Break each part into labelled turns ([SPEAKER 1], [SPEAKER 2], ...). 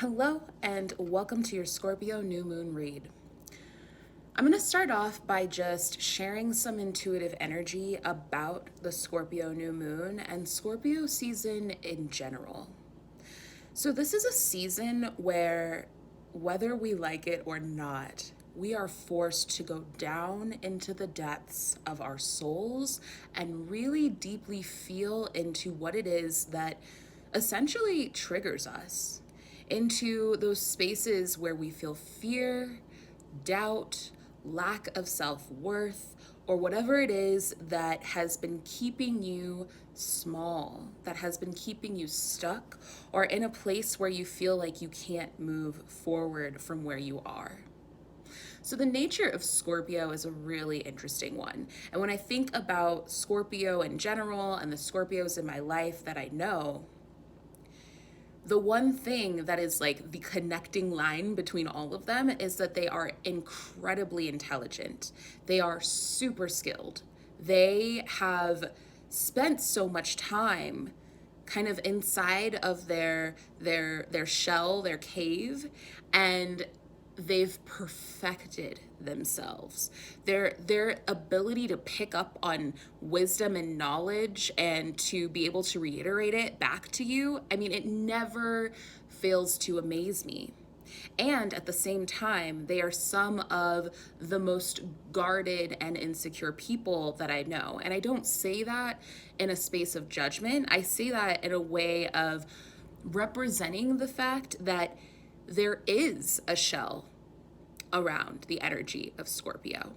[SPEAKER 1] Hello and welcome to your Scorpio new moon read. I'm going to start off by just sharing some intuitive energy about the Scorpio new moon and Scorpio season in general. So this is a season where, whether we like it or not, we are forced to go down into the depths of our souls and really deeply feel into what it is that essentially triggers us, into those spaces where we feel fear, doubt, lack of self-worth, or whatever it is that has been keeping you small, that has been keeping you stuck, or in a place where you feel like you can't move forward from where you are. So the nature of Scorpio is a really interesting one. And when I think about Scorpio in general and the Scorpios in my life that I know, the one thing that is like the connecting line between all of them is that they are incredibly intelligent. They are super skilled. They have spent so much time kind of inside of their shell, their cave, and they've perfected themselves. Their ability to pick up on wisdom and knowledge and to be able to reiterate it back to you, I mean, it never fails to amaze me. And at the same time, they are some of the most guarded and insecure people that I know. And I don't say that in a space of judgment. I say that in a way of representing the fact that there is a shell around the energy of Scorpio.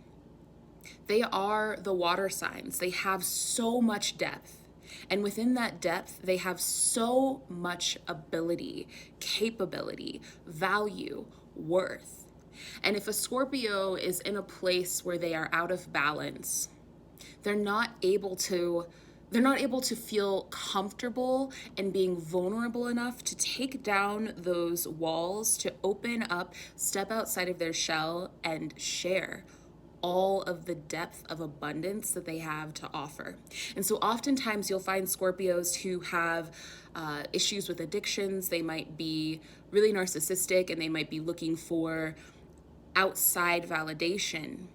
[SPEAKER 1] They are the water signs. They have so much depth. And within that depth, they have so much ability, capability, value, worth. And if a Scorpio is in a place where they are out of balance, they're not able to feel comfortable and being vulnerable enough to take down those walls, to open up, step outside of their shell, and share all of the depth of abundance that they have to offer. And so oftentimes you'll find Scorpios who have issues with addictions. They might be really narcissistic and they might be looking for outside validation.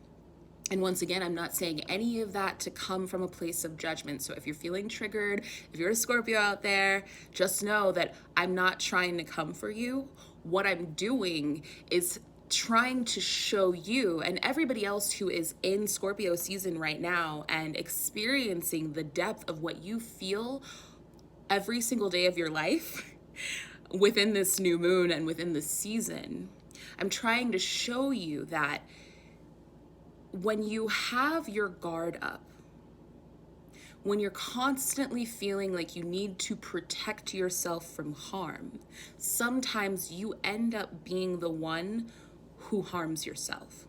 [SPEAKER 1] And once again, I'm not saying any of that to come from a place of judgment. So if you're feeling triggered, if you're a Scorpio out there, just know that I'm not trying to come for you. What I'm doing is trying to show you and everybody else who is in Scorpio season right now and experiencing the depth of what you feel every single day of your life within this new moon and within this season. I'm trying to show you that when you have your guard up, when you're constantly feeling like you need to protect yourself from harm, sometimes you end up being the one who harms yourself.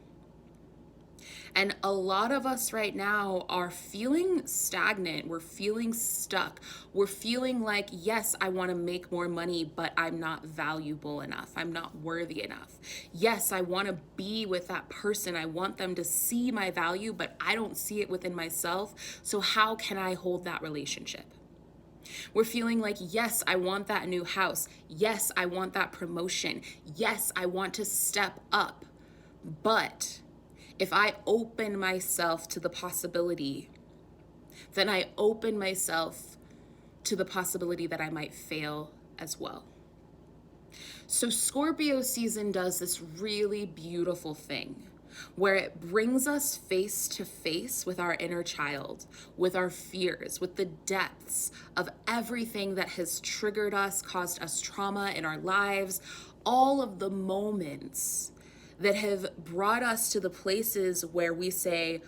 [SPEAKER 1] And a lot of us right now are feeling stagnant. We're feeling stuck. We're feeling like, yes, I want to make more money, but I'm not valuable enough. I'm not worthy enough. Yes, I want to be with that person. I want them to see my value, but I don't see it within myself. So how can I hold that relationship? We're feeling like, yes, I want that new house. Yes, I want that promotion. Yes, I want to step up. But if I open myself to the possibility, then I open myself to the possibility that I might fail as well. So Scorpio season does this really beautiful thing where it brings us face to face with our inner child, with our fears, with the depths of everything that has triggered us, caused us trauma in our lives, all of the moments that have brought us to the places where we say,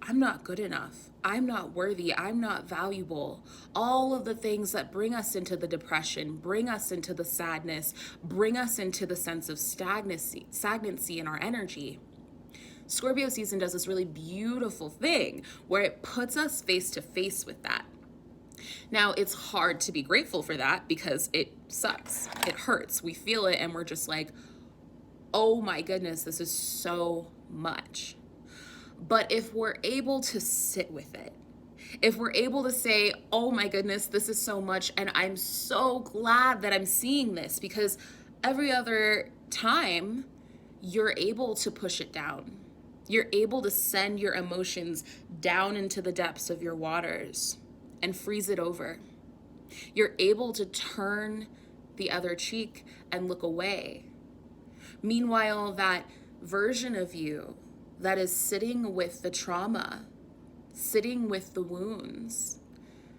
[SPEAKER 1] I'm not good enough, I'm not worthy, I'm not valuable. All of the things that bring us into the depression, bring us into the sadness, bring us into the sense of stagnancy in our energy. Scorpio season does this really beautiful thing where it puts us face to face with that. Now, it's hard to be grateful for that because it sucks. It hurts. We feel it and we're just like, oh my goodness, this is so much. But if we're able to sit with it, if we're able to say, oh my goodness, this is so much, and I'm so glad that I'm seeing this, because every other time, you're able to push it down. You're able to send your emotions down into the depths of your waters and freeze it over. You're able to turn the other cheek and look away. Meanwhile, that version of you that is sitting with the trauma, sitting with the wounds,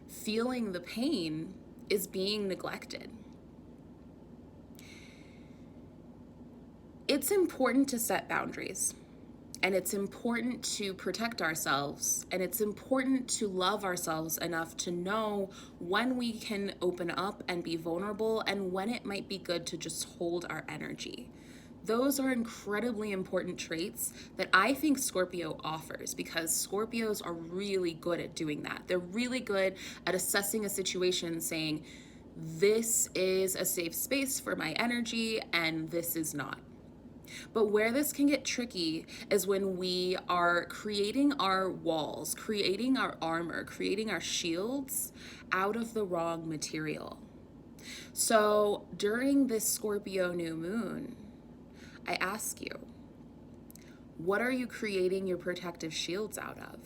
[SPEAKER 1] feeling the pain, is being neglected. It's important to set boundaries, and it's important to protect ourselves, and it's important to love ourselves enough to know when we can open up and be vulnerable and when it might be good to just hold our energy. Those are incredibly important traits that I think Scorpio offers, because Scorpios are really good at doing that. They're really good at assessing a situation and saying, this is a safe space for my energy and this is not. But where this can get tricky is when we are creating our walls, creating our armor, creating our shields out of the wrong material. So during this Scorpio new moon, I ask you, what are you creating your protective shields out of?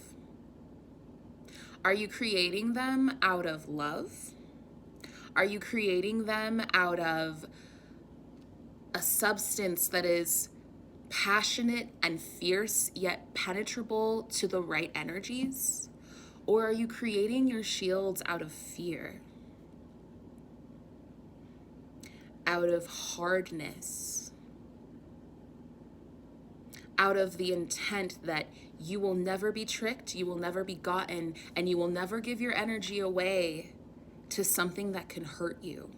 [SPEAKER 1] Are you creating them out of love? Are you creating them out of a substance that is passionate and fierce yet penetrable to the right energies? Or are you creating your shields out of fear, out of hardness, out of the intent that you will never be tricked, you will never be gotten, and you will never give your energy away to something that can hurt you?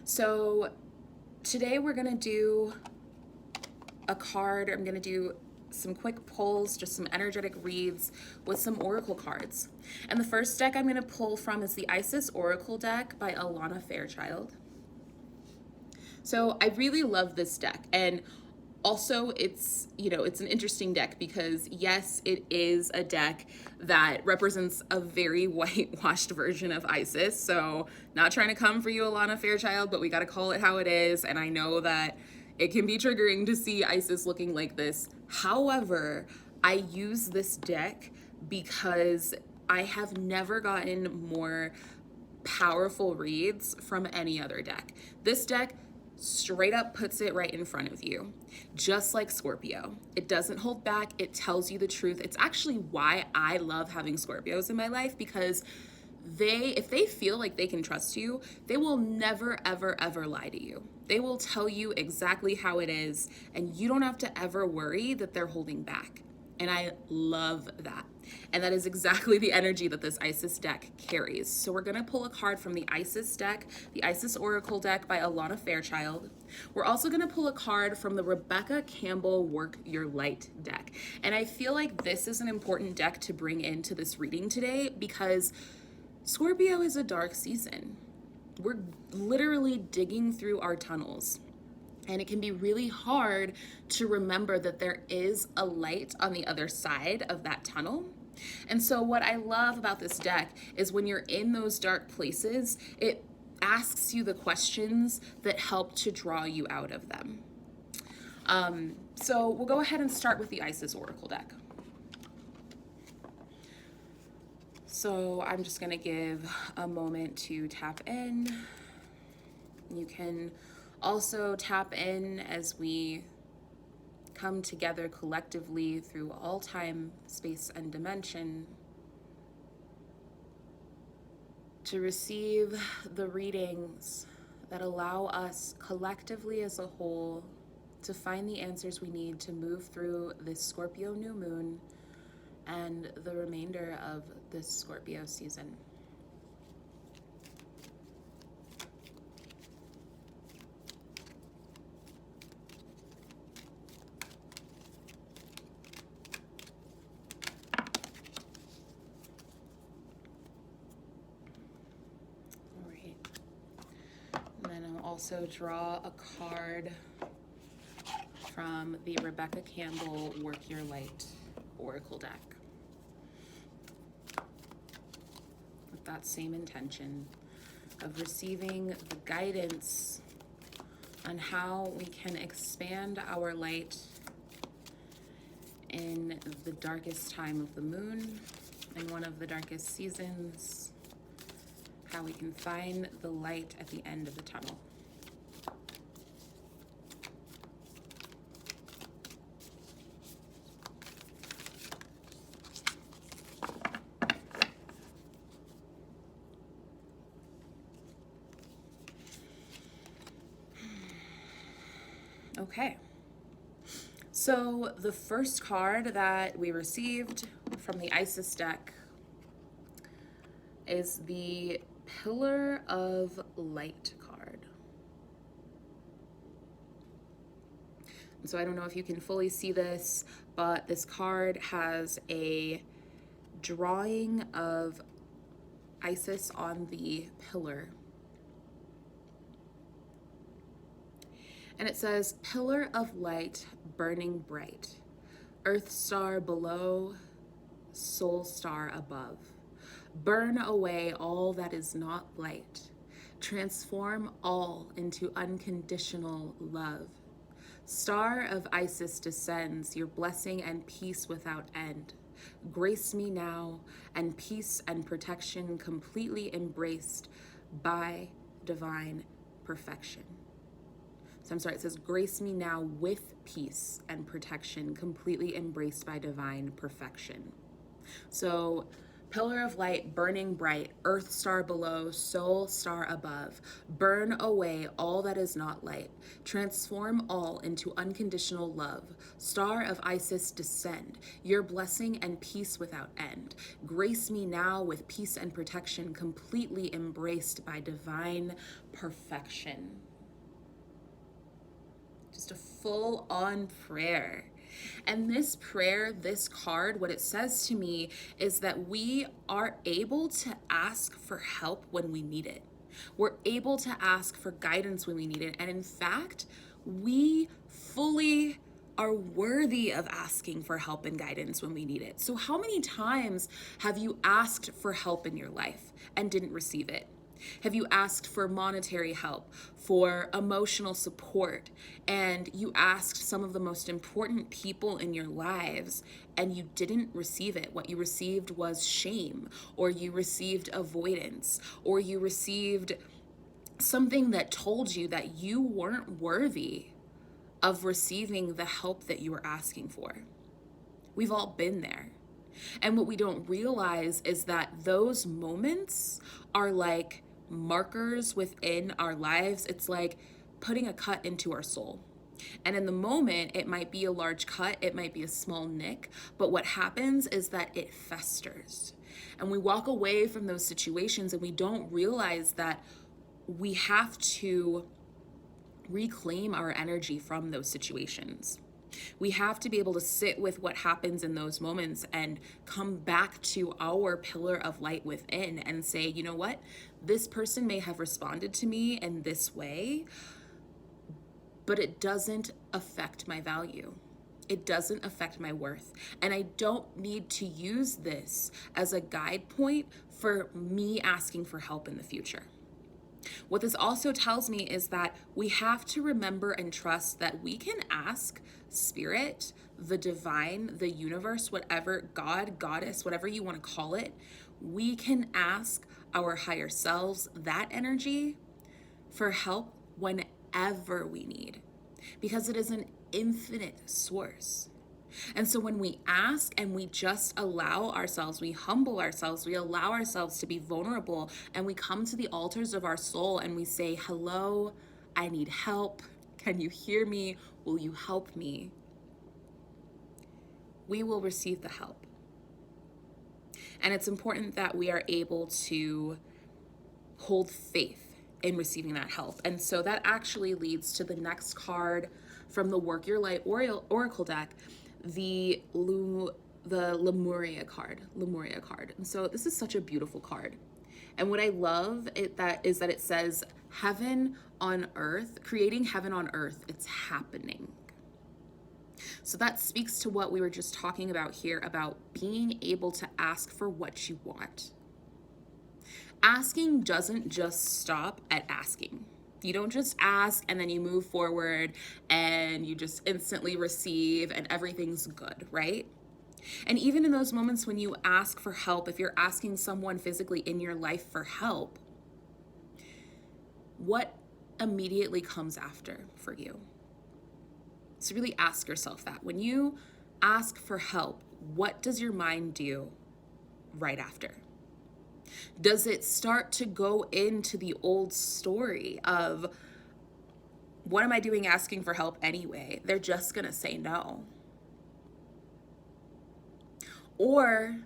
[SPEAKER 1] So today we're gonna do a card. I'm gonna do some quick pulls, just some energetic reads with some oracle cards. And the first deck I'm gonna pull from is the Isis Oracle deck by Alana Fairchild. So I really love this deck, and also it's an interesting deck because yes, it is a deck that represents a very whitewashed version of Isis. So not trying to come for you, Alana Fairchild, but we got to call it how it is. And I know that it can be triggering to see Isis looking like this. However, I use this deck because I have never gotten more powerful reads from any other deck. This deck straight up puts it right in front of you, just like Scorpio. It doesn't hold back. It tells you the truth. It's actually why I love having Scorpios in my life, because if they feel like they can trust you, they will never, ever, ever lie to you. They will tell you exactly how it is, and you don't have to ever worry that they're holding back. And I love that. And that is exactly the energy that this Isis deck carries. So we're gonna pull a card from the Isis deck, the Isis Oracle deck by Alana Fairchild. We're also gonna pull a card from the Rebecca Campbell Work Your Light deck. And I feel like this is an important deck to bring into this reading today because Scorpio is a dark season. We're literally digging through our tunnels. And it can be really hard to remember that there is a light on the other side of that tunnel. And so what I love about this deck is when you're in those dark places, it asks you the questions that help to draw you out of them. So we'll go ahead and start with the Isis Oracle deck. So I'm just gonna give a moment to tap in. You can also tap in as we come together collectively through all time, space, and dimension to receive the readings that allow us collectively as a whole to find the answers we need to move through this Scorpio new moon and the remainder of this Scorpio season. Also draw a card from the Rebecca Campbell Work Your Light Oracle deck with that same intention. of receiving the guidance on how we can expand our light in the darkest time of the moon, in one of the darkest seasons, how we can find the light at the end of the tunnel. Okay, so the first card that we received from the Isis deck is the Pillar of Light card. And so I don't know if you can fully see this, but this card has a drawing of Isis on the pillar. And it says, pillar of light burning bright, earth star below, soul star above. Burn away all that is not light. Transform all into unconditional love. Star of Isis descends, your blessing and peace without end. Grace me now, and peace and protection completely embraced by divine perfection. So I'm sorry, it says, grace me now with peace and protection completely embraced by divine perfection. So pillar of light, burning bright, earth star below, soul star above. Burn away all that is not light. Transform all into unconditional love. Star of Isis descend, your blessing and peace without end. Grace me now with peace and protection completely embraced by divine perfection. Just a full-on prayer. And this prayer, this card, what it says to me is that we are able to ask for help when we need it. We're able to ask for guidance when we need it. And in fact, we fully are worthy of asking for help and guidance when we need it. So how many times have you asked for help in your life and didn't receive it? Have you asked for monetary help, for emotional support, and you asked some of the most important people in your lives and you didn't receive it? What you received was shame, or you received avoidance, or you received something that told you that you weren't worthy of receiving the help that you were asking for. We've all been there. And what we don't realize is that those moments are like markers within our lives. It's like putting a cut into our soul. And in the moment, it might be a large cut, it might be a small nick, but what happens is that it festers. And we walk away from those situations and we don't realize that we have to reclaim our energy from those situations. We have to be able to sit with what happens in those moments and come back to our pillar of light within and say, you know what? This person may have responded to me in this way, but it doesn't affect my value. It doesn't affect my worth. And I don't need to use this as a guide point for me asking for help in the future. What this also tells me is that we have to remember and trust that we can ask spirit, the divine, the universe, whatever, God, goddess, whatever you want to call it, we can ask our higher selves, that energy, for help whenever we need, because it is an infinite source. And so when we ask and we just allow ourselves, we humble ourselves, we allow ourselves to be vulnerable, and we come to the altars of our soul and we say, hello, I need help. Can you hear me? Will you help me? We will receive the help. And it's important that we are able to hold faith in receiving that help. And so that actually leads to the next card from the Work Your Light Oracle deck, the Lemuria card. And so this is such a beautiful card. And what I love is that it says heaven on earth, creating heaven on earth, it's happening. So that speaks to what we were just talking about here, about being able to ask for what you want. Asking doesn't just stop at asking. You don't just ask and then you move forward and you just instantly receive and everything's good, right? And even in those moments when you ask for help, if you're asking someone physically in your life for help, what immediately comes after for you? So really ask yourself that. When you ask for help, what does your mind do right after? Does it start to go into the old story of, what am I doing asking for help anyway? They're just going to say no. Or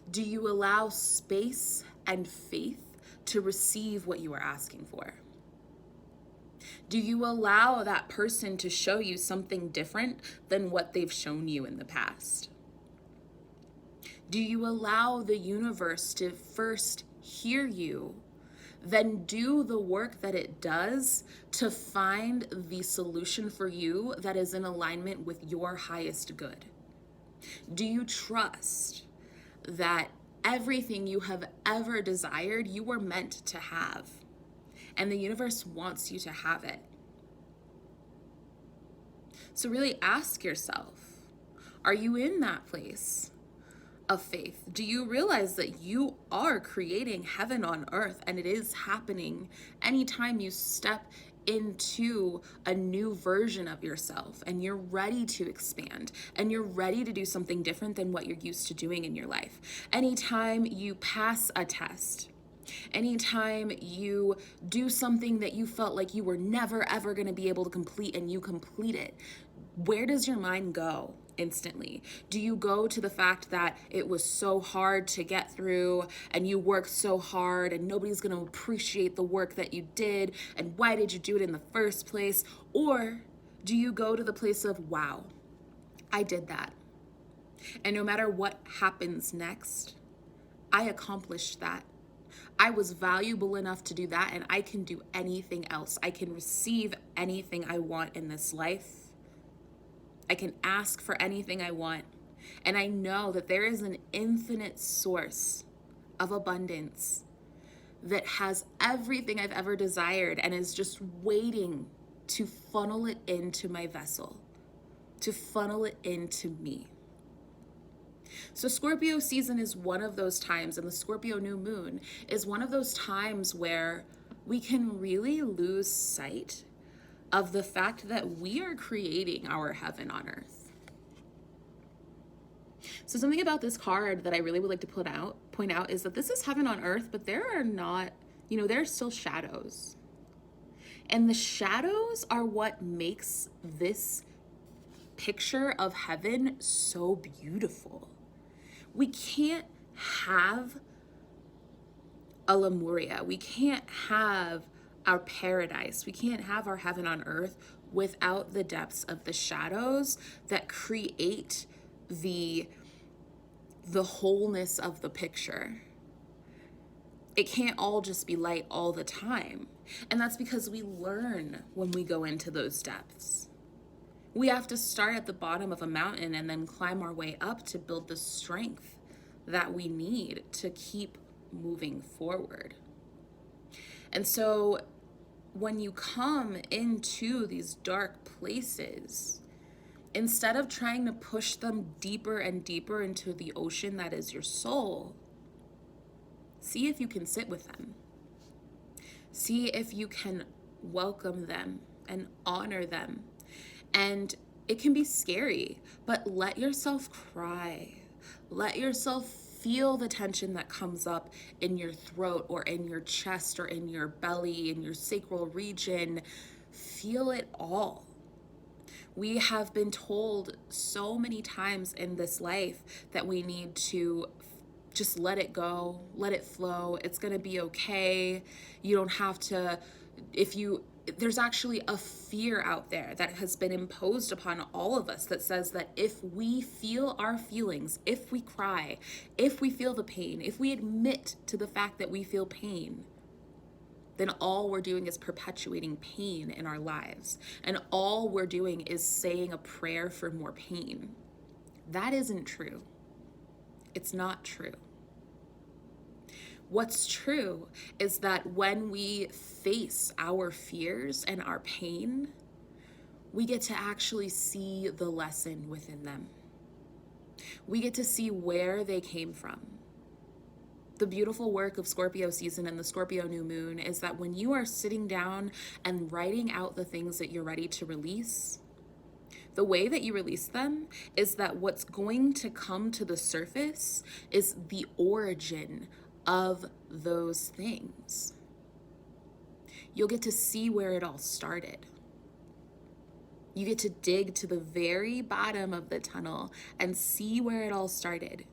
[SPEAKER 1] do you allow space and faith to receive what you are asking for? Do you allow that person to show you something different than what they've shown you in the past? Do you allow the universe to first hear you, then do the work that it does to find the solution for you that is in alignment with your highest good? Do you trust that everything you have ever desired, you were meant to have, and the universe wants you to have it? So really ask yourself, are you in that place of faith? Do you realize that you are creating heaven on earth, and it is happening anytime you step into a new version of yourself and you're ready to expand and you're ready to do something different than what you're used to doing in your life? Anytime you pass a test, anytime you do something that you felt like you were never ever going to be able to complete and you complete it, where does your mind go instantly? Do you go to the fact that it was so hard to get through and you worked so hard and nobody's going to appreciate the work that you did and why did you do it in the first place? Or do you go to the place of, wow, I did that, and no matter what happens next, I accomplished that. I was valuable enough to do that, and I can do anything else. I can receive anything I want in this life. I can ask for anything I want. And I know that there is an infinite source of abundance that has everything I've ever desired and is just waiting to funnel it into my vessel, to funnel it into me. So Scorpio season is one of those times, and the Scorpio new moon is one of those times where we can really lose sight of the fact that we are creating our heaven on earth. So something about this card that I really would like to point out is that this is heaven on earth, but there are not, there are still shadows. And the shadows are what makes this picture of heaven so beautiful. We can't have a Lemuria. We can't have our paradise. We can't have our heaven on earth without the depths of the shadows that create the wholeness of the picture. It can't all just be light all the time. And that's because we learn when we go into those depths. We have to start at the bottom of a mountain and then climb our way up to build the strength that we need to keep moving forward. And so when you come into these dark places, instead of trying to push them deeper and deeper into the ocean that is your soul, see if you can sit with them. See if you can welcome them and honor them. And it can be scary, but let yourself cry. Let yourself feel the tension that comes up in your throat or in your chest or in your belly, in your sacral region. Feel it all. We have been told so many times in this life that we need to just let it go, let it flow. It's going to be okay. You don't have to, there's actually a fear out there that has been imposed upon all of us that says that if we feel our feelings, if we cry, if we feel the pain, if we admit to the fact that we feel pain, then all we're doing is perpetuating pain in our lives. And all we're doing is saying a prayer for more pain. That isn't true. It's not true. What's true is that when we face our fears and our pain, we get to actually see the lesson within them. We get to see where they came from. The beautiful work of Scorpio season and the Scorpio new moon is that when you are sitting down and writing out the things that you're ready to release, the way that you release them is that what's going to come to the surface is the origin of those things. You'll get to see where it all started. You get to dig to the very bottom of the tunnel and see where it all started.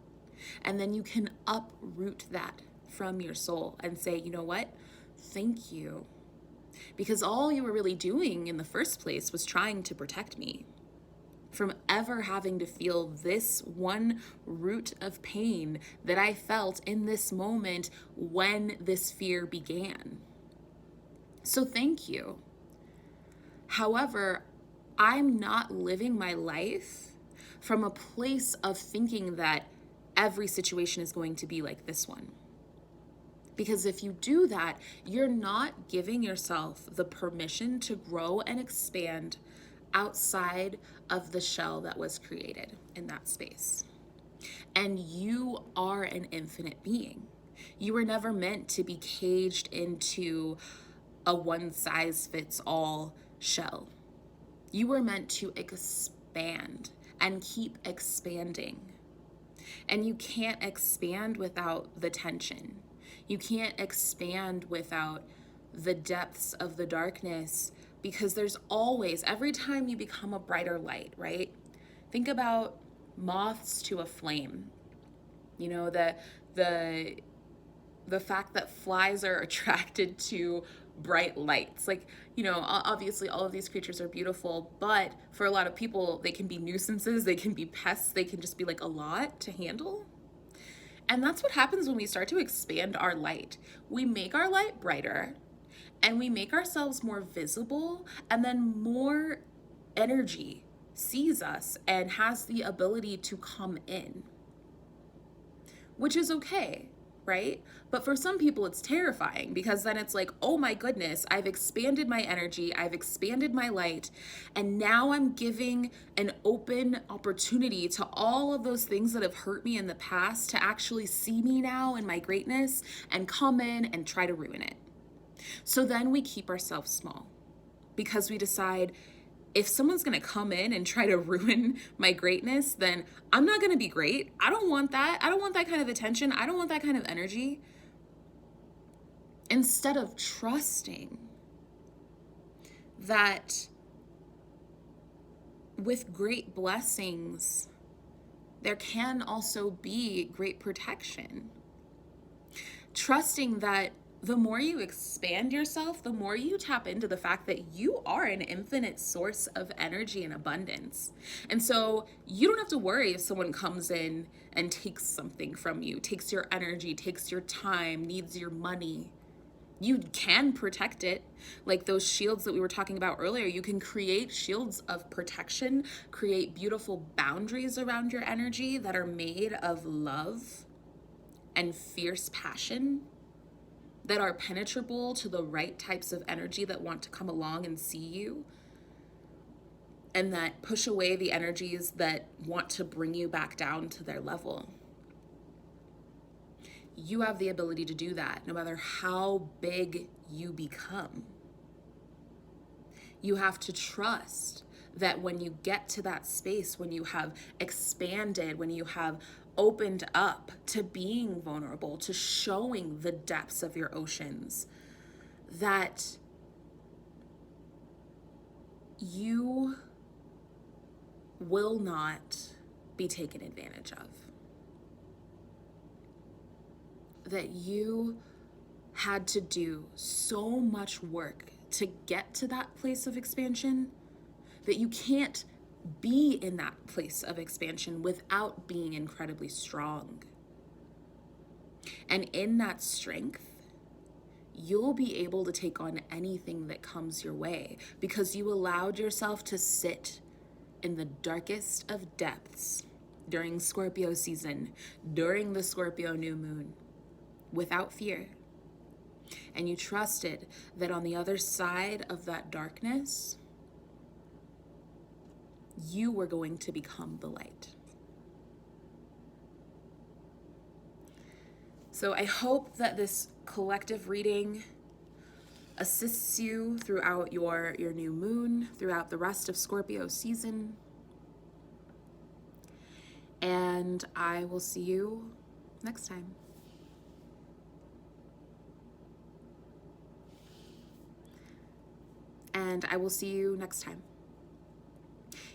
[SPEAKER 1] And then you can uproot that from your soul and say, you know what? Thank you. Because all you were really doing in the first place was trying to protect me from ever having to feel this one root of pain that I felt in this moment when this fear began. So thank you. However, I'm not living my life from a place of thinking that every situation is going to be like this one. Because if you do that, you're not giving yourself the permission to grow and expand outside of the shell that was created in that space. And you are an infinite being. You were never meant to be caged into a one-size-fits-all shell. You were meant to expand and keep expanding. And you can't expand without the tension. You can't expand without the depths of the darkness, because there's always, every time you become a brighter light, right? Think about moths to a flame. You know, the fact that flies are attracted to bright lights. Like, you know, obviously all of these creatures are beautiful, but for a lot of people, they can be nuisances, they can be pests, they can just be like a lot to handle. And that's what happens when we start to expand our light. We make our light brighter and we make ourselves more visible, and then more energy sees us and has the ability to come in, which is okay, right? But for some people it's terrifying, because then it's like, oh my goodness, I've expanded my energy, I've expanded my light, and now I'm giving an open opportunity to all of those things that have hurt me in the past to actually see me now in my greatness and come in and try to ruin it. So then we keep ourselves small, because we decide, if someone's going to come in and try to ruin my greatness, then I'm not going to be great. I don't want that. I don't want that kind of attention. I don't want that kind of energy. Instead of trusting that with great blessings, there can also be great protection. Trusting that the more you expand yourself, the more you tap into the fact that you are an infinite source of energy and abundance. And so you don't have to worry if someone comes in and takes something from you, takes your energy, takes your time, needs your money. You can protect it. Like those shields that we were talking about earlier, you can create shields of protection, create beautiful boundaries around your energy that are made of love and fierce passion, that are penetrable to the right types of energy that want to come along and see you, and that push away the energies that want to bring you back down to their level. You have the ability to do that no matter how big you become. You have to trust that when you get to that space, when you have expanded, when you have opened up to being vulnerable, to showing the depths of your oceans, that you will not be taken advantage of. That you had to do so much work to get to that place of expansion that you can't be in that place of expansion without being incredibly strong. And in that strength, you'll be able to take on anything that comes your way, because you allowed yourself to sit in the darkest of depths during Scorpio season, during the Scorpio new moon, without fear. And you trusted that on the other side of that darkness, you were going to become the light. So I hope that this collective reading assists you throughout your new moon, throughout the rest of Scorpio season. And I will see you next time. And I will see you next time.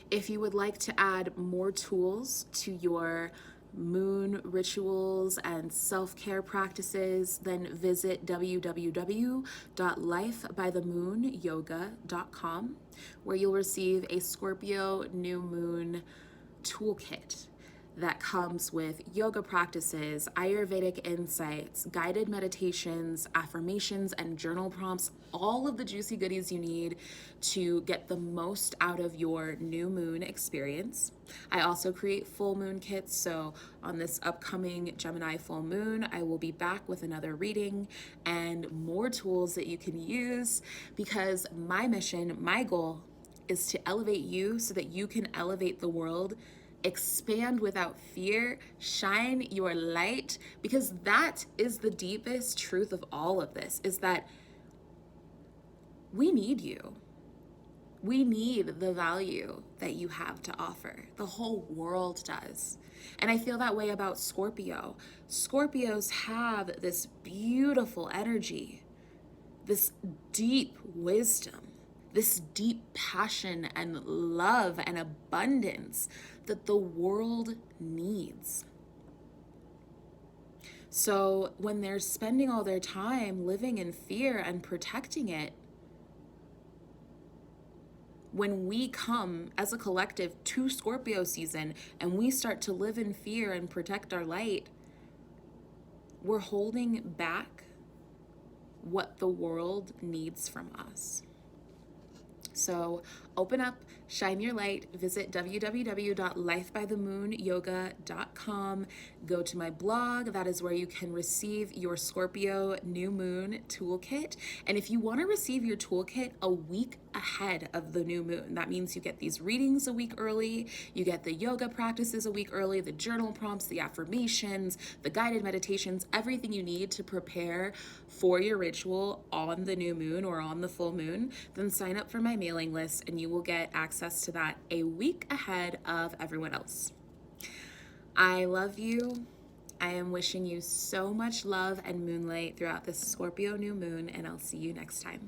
[SPEAKER 1] If you would like to add more tools to your moon rituals and self-care practices, then visit www.lifebythemoonyoga.com, where you'll receive a Scorpio new moon toolkit that comes with yoga practices, Ayurvedic insights, guided meditations, affirmations, and journal prompts, all of the juicy goodies you need to get the most out of your new moon experience. I also create full moon kits, so on this upcoming Gemini full moon, I will be back with another reading and more tools that you can use, because my mission, my goal, is to elevate you so that you can elevate the world. Expand without fear, shine your light, because that is the deepest truth of all of this, is that we need you. We need the value that you have to offer. The whole world does. And I feel that way about Scorpio. Scorpios have this beautiful energy, this deep wisdom, this deep passion and love and abundance that the world needs. So when they're spending all their time living in fear and protecting it, when we come as a collective to Scorpio season and we start to live in fear and protect our light, we're holding back what the world needs from us. So open up, shine your light, visit www.lifebythemoonyoga.com. Go to my blog. That is where you can receive your Scorpio new moon toolkit. And if you want to receive your toolkit a week ahead of the new moon, that means you get these readings a week early, you get the yoga practices a week early, the journal prompts, the affirmations, the guided meditations, everything you need to prepare for your ritual on the new moon or on the full moon, then sign up for my mailing list and you will get access to that a week ahead of everyone else. I love you. I am wishing you so much love and moonlight throughout this Scorpio new moon, and I'll see you next time.